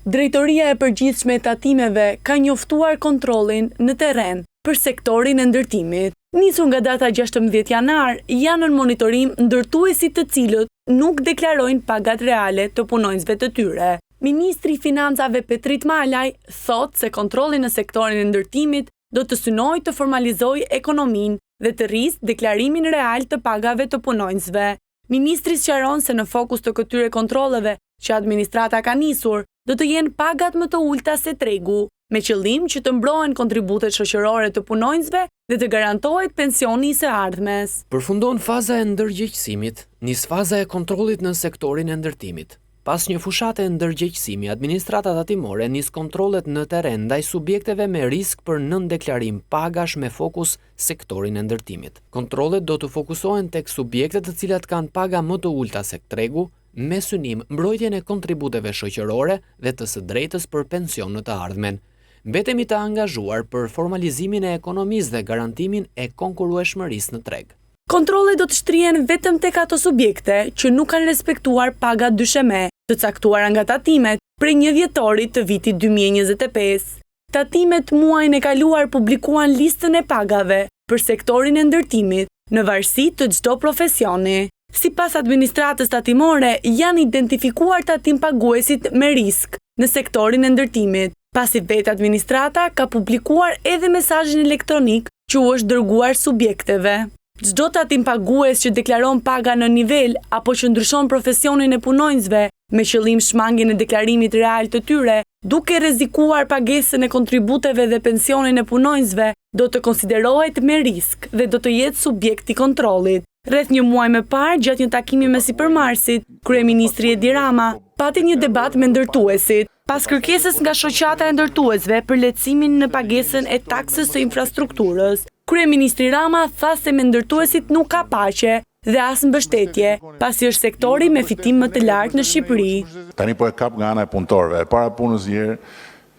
Drejtoria e përgjithshme e tatimeve ka njoftuar kontrollin në terren për sektorin e ndërtimit. Nisur nga data 16 janar, janë në monitorim ndërtuesit të cilët nuk deklarojnë pagat reale të punonjësve të tyre. Ministri i Financave Petrit Malaj thot se kontrolli në sektorin e ndërtimit do të synojë të formalizojë ekonominë dhe të rrisë deklarimin real të pagave të punonjësve. Ministri sqaron se në fokus të këtyre kontrolleve që administrata ka nisur, do të jenë pagat më të ulta se tregu, me qëllim që të mbrohen kontributet shoqërore të punonjësve dhe të garantohet pensioni i së ardhmes. Përfundon faza e ndërgjegjësimit, nis faza e kontrollit në sektorin e ndërtimit. Pas një fushate e ndërgjegjësimi, administrata tatimore nis kontrollet në terren ndaj subjekteve me risk për nëndeklarim pagash me fokus sektorin e ndërtimit. Kontrollet do të fokusohen tek subjektet të cilat kanë paga më të ulta se tregu, me synim mbrojtjen e kontributeve shoqërore dhe të së drejtës për pension në të ardhmen. Mbetemi të angazhuar për formalizimin e ekonomisë dhe garantimin e konkurrueshmërisë në treg. Kontrollet do të shtrihen vetëm tek ato subjekte që nuk kanë respektuar pagat dysheme, të caktuara nga tatimet prej 1 dhjetorit të vitit 2025. Tatimet muajin e kaluar publikuan listën e pagave për sektorin e ndërtimit në varësi të çdo profesioni. Sipas administratës tatimore, janë identifikuar tatim paguesit me risk në sektorin e ndërtimit, pasi vetë administrata ka publikuar edhe mesazhin elektronik që u është dërguar subjekteve. Çdo tatim pagues që deklaron paga në nivel apo që ndryshon profesionin e punonjësve me qëllim shmangjen e deklarimit real të tyre, duke rrezikuar pagesën e kontributeve dhe pensionin e punonjësve, do të konsiderohet me risk dhe do të jetë subjekt i kontrollit. Rreth një muaj më parë, gjatë një takimi me sipërmarrësit, kryeministri Edi Rama pati një debat me ndërtuesit, pas kërkesës nga shoqata e ndërtuesve për lehtësimin në pagesën e taksës së infrastrukturës. Kryeministri Rama tha se me ndërtuesit nuk ka paqe dhe as mbështetje, pasi është sektori me fitim më të lartë në Shqipëri. Tani po e kap nga ana e punëtorëve. E para punës njëherë,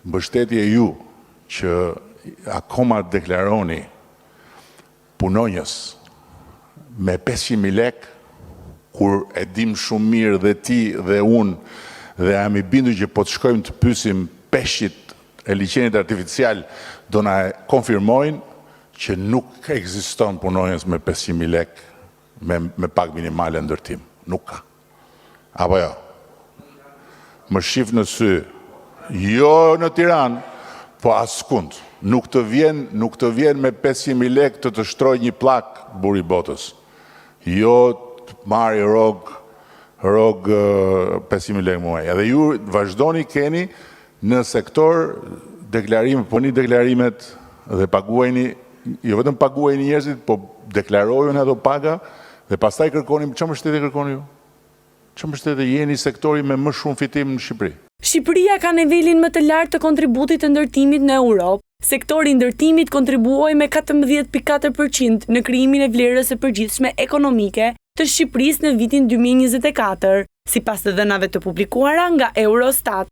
mbështetje ju që akoma deklaroni punonjës me 500.000 lek, kur e dim shumë mirë dhe ti dhe unë dhe jam i bindur që po të shkojmë të pyesim peshqit e liçenit artificial, do na konfirmojnë që nuk ekziston punonjës me 500.000 lek me pagë minimale ndërtim. Nuk ka. Apo jo? Më shif në sy. Jo në Tiranë, po askund. Nuk të vjen me 500.000 lek të shtroj një plak buri botës. Jo të marri rog 500.000 lek muaj. Edhe ju vazhdoni keni në sektor deklarime, po një deklarimet dhe paguajni, jo vetëm paguajni njerëzit, po deklarojnë ato paga dhe pastaj kërkoni, çfarë mbështetje kërkoni ju? Çfarë mbështetje jeni sektori me më shumë fitim në Shqipëri? Shqipëria ka nivelin më të lartë të kontributit të ndërtimit në Europë. Sektori i ndërtimit kontribuoi me 14.4% në krijimin e vlerës së përgjithshme ekonomike të Shqipërisë në vitin 2024, sipas të dhënave të publikuara nga Eurostat.